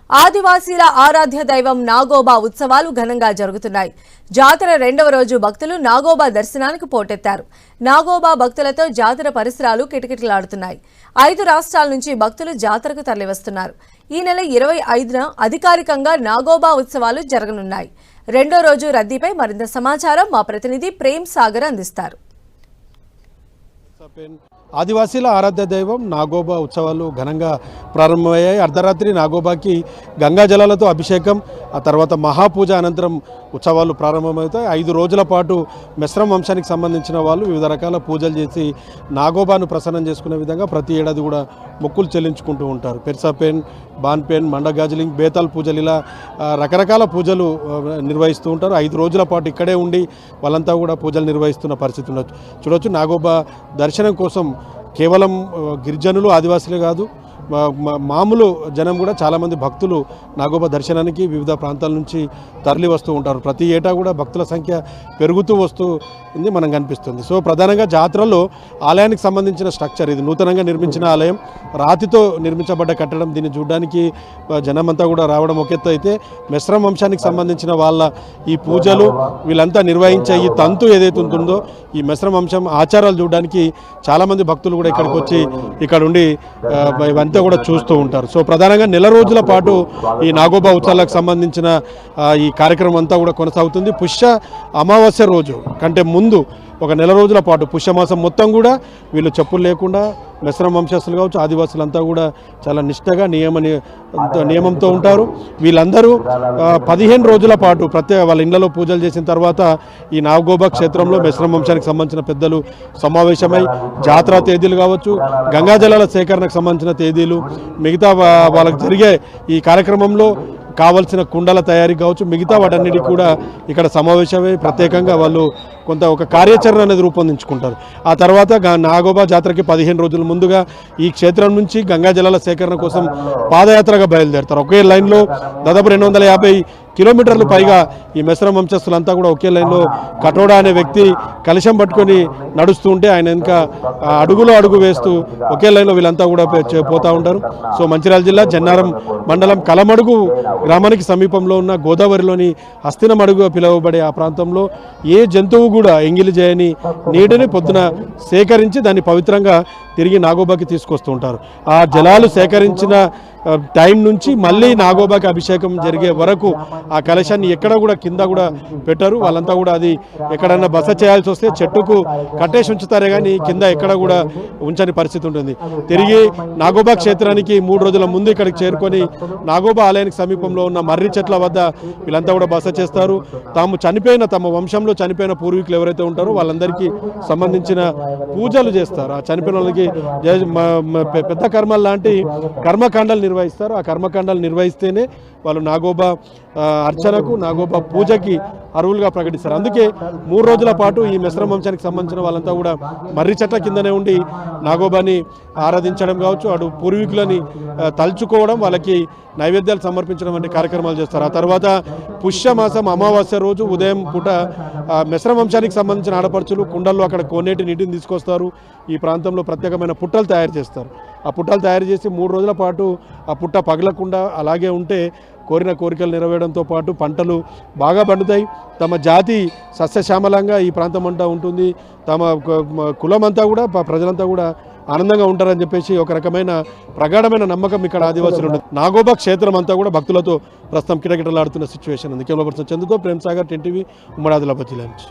ఆదివాసీల ఆరాధ్య దైవం నాగోబా ఉత్సవాలు ఘనంగా జరుగుతున్నాయి. జాతర రెండవ రోజు భక్తులు నాగోబా దర్శనానికి పోటెత్తారు. నాగోబా భక్తులతో జాతర పరిసరాలు కిటకిటలాడుతున్నాయి. 5 రాష్ట్రాల నుంచి భక్తులు జాతరకు తరలివస్తున్నారు. ఈ నెల 25న అధికారికంగా నాగోబా ఉత్సవాలు జరగనున్నాయి. రెండో రోజు రద్దీపై మరింత సమాచారం మా ప్రతినిధి ప్రేమ్ సాగర్ అందిస్తారు. ఆదివాసీల ఆరాధ్య దైవం నాగోబా ఉత్సవాలు ఘనంగా ప్రారంభమయ్యాయి. అర్ధరాత్రి నాగోబాకి గంగా జలాలతో అభిషేకం, ఆ తర్వాత మహాపూజ అనంతరం ఉత్సవాలు ప్రారంభమవుతాయి. 5 రోజుల పాటు మెస్రం వంశానికి సంబంధించిన వాళ్ళు వివిధ రకాల పూజలు చేసి నాగోబాను ప్రసన్నం చేసుకునే విధంగా ప్రతి ఏడాది కూడా మొక్కులు చెల్లించుకుంటూ ఉంటారు. పెర్సాపేన్, బాన్పేన్, మండగాజలింగ్, బేతాల్ పూజలు, ఇలా రకరకాల పూజలు నిర్వహిస్తూ ఉంటారు. 5 రోజుల పాటు ఇక్కడే ఉండి వాళ్ళంతా కూడా పూజలు నిర్వహిస్తున్న పరిస్థితి ఉండొచ్చు. చూడొచ్చు, నాగోబా దర్శనం కోసం కేవలం గిరిజనులు, ఆదివాసులే కాదు, మామూలు జనం కూడా చాలామంది భక్తులు నాగోబా దర్శనానికి వివిధ ప్రాంతాల నుంచి తరలి వస్తూ ఉంటారు. ప్రతి ఏటా కూడా భక్తుల సంఖ్య పెరుగుతూ వస్తుంది మనం కనిపిస్తుంది. సో ప్రధానంగా జాతరలో ఆలయానికి సంబంధించిన స్ట్రక్చర్, ఇది నూతనంగా నిర్మించిన ఆలయం, రాతితో నిర్మించబడ్డ కట్టడం. దీన్ని చూడడానికి జనమంతా కూడా రావడం ఒక ఎత్తు అయితే, మెస్రం వంశానికి సంబంధించిన వాళ్ళ ఈ పూజలు వీళ్ళంతా నిర్వహించే ఈ తంతు ఏదైతే ఉంటుందో, ఈ మెస్రం వంశం ఆచారాలు చూడడానికి చాలామంది భక్తులు కూడా ఇక్కడికి వచ్చి ఇక్కడ ఉండి ఇవంతా కూడా చూస్తూ ఉంటారు. సో ప్రధానంగా నెల రోజుల పాటు ఈ నాగోబా ఉత్సవాలకు సంబంధించిన ఈ కార్యక్రమం అంతా కూడా కొనసాగుతుంది. పుష్య అమావాస్య రోజు కంటే ముందు ఒక నెల రోజుల పాటు పుష్యమాసం మొత్తం కూడా వీళ్ళు చెప్పులు లేకుండా, మెస్రం వంశస్థులు కావచ్చు, ఆదివాసులంతా కూడా చాలా నిష్ఠగా నియమంతో ఉంటారు. వీళ్ళందరూ 15 రోజుల పాటు వాళ్ళ ఇళ్లలో పూజలు చేసిన తర్వాత ఈ నాగోబా క్షేత్రంలో మెస్రం వంశానికి సంబంధించిన పెద్దలు సమావేశమై జాతర తేదీలు కావచ్చు, గంగాజలాల సేకరణకు సంబంధించిన తేదీలు, మిగతా వాళ్ళకి జరిగే ఈ కార్యక్రమంలో కావలసిన కుండల తయారీ కావచ్చు, మిగతా వాటన్నిటికీ కూడా ఇక్కడ సమావేశమై ప్రత్యేకంగా వాళ్ళు ఒక కార్యాచరణ అనేది రూపొందించుకుంటారు. ఆ తర్వాత నాగోబా జాతరకి 15 రోజుల ముందుగా ఈ క్షేత్రం నుంచి గంగా జలాల సేకరణ కోసం పాదయాత్రగా బయలుదేరుతారు. ఒకే లైన్లో దాదాపు 250 కిలోమీటర్లు పైగా ఈ మెస్రం వంశస్థులంతా కూడా ఒకే లైన్లో కటోడా అనే వ్యక్తి కలశం పట్టుకొని నడుస్తూ ఉంటే ఆయన ఇంకా అడుగులో అడుగు వేస్తూ ఒకే లైన్లో వీళ్ళంతా కూడా పోతూ ఉంటారు. సో మంచిర్యాల జిల్లా జన్నారం మండలం కలమడుగు గ్రామానికి సమీపంలో ఉన్న గోదావరిలోని హస్తినమడుగుగా పిలువబడే ఆ ప్రాంతంలో ఏ జంతువు కూడా ఎంగిలి చేయని నీటిని పొద్దున సేకరించి దాన్ని పవిత్రంగా తిరిగి నాగోబాకి తీసుకొస్తూ ఉంటారు. ఆ జలాలు సేకరించిన టైం నుంచి మళ్ళీ నాగోబాకి అభిషేకం జరిగే వరకు ఆ కలశాన్ని ఎక్కడ కూడా కింద కూడా పెట్టరు. వాళ్ళంతా కూడా అది ఎక్కడన్నా బస చేయాల్సి వస్తే చెట్టుకు కట్టేసి ఉంచుతారే కానీ కింద ఎక్కడ కూడా ఉంచని పరిస్థితి ఉంటుంది. తిరిగి నాగోబా క్షేత్రానికి 3 రోజుల ముందు ఇక్కడికి చేరుకొని నాగోబా ఆలయానికి సమీపంలో ఉన్న మర్రి చెట్ల వద్ద వీళ్ళంతా కూడా బస చేస్తారు. తమ వంశంలో చనిపోయిన పూర్వీకులు ఎవరైతే ఉంటారో వాళ్ళందరికీ సంబంధించిన పూజలు చేస్తారు. ఆ చనిపోయిన వాళ్ళకి పెద్ద కర్మలు లాంటి కర్మకాండాలు నిర్వహిస్తారు. ఆ కర్మకాండాలు నిర్వహిస్తేనే వాళ్ళు నాగోబా అర్చనకు, నాగోబా పూజకి అర్హులుగా ప్రకటిస్తారు. అందుకే 3 రోజుల పాటు ఈ మెస్రం వంశానికి సంబంధించిన వాళ్ళంతా కూడా మర్రి చెట్ల కిందనే ఉండి నాగోబాని ఆరాధించడం కావచ్చు, అటు పూర్వీకులని తలుచుకోవడం, వాళ్ళకి నైవేద్యాలు సమర్పించడం వంటి కార్యక్రమాలు చేస్తారు. ఆ తర్వాత పుష్యమాసం అమావాస్య రోజు ఉదయం పూట మెస్రం వంశానికి సంబంధించిన ఆడపడుచులు కుండల్లో అక్కడ కోనేటి నీటిని తీసుకొస్తారు. ఈ ప్రాంతంలో ప్రత్యేకమైన పుట్టలు తయారు చేస్తారు. ఆ పుట్టలు తయారు చేసి 3 రోజుల పాటు ఆ పుట్ట పగలకుండా అలాగే ఉంటే కోరిన కోరికలు నెరవేరడంతో పాటు పంటలు బాగా పండుతాయి. తమ జాతి సస్యశ్యామలంగా ఈ ప్రాంతం అంతా ఉంటుంది. తమ కులమంతా కూడా, ప్రజలంతా కూడా ఆనందంగా ఉంటారని చెప్పేసి ఒక రకమైన ప్రగాఢమైన నమ్మకం ఇక్కడ ఆదివాసులు ఉంటుంది. నాగోబా క్షేత్రం అంతా కూడా భక్తులతో ప్రస్తుతం కిటకిటలాడుతున్న సిచ్యువేషన్ ఉంది. కేవలం చందుతో ప్రేమ్ సాగర్, 10 టీవీ, ఉమ్మడి ఆదిలాబాద్ జిల్లా నుంచి.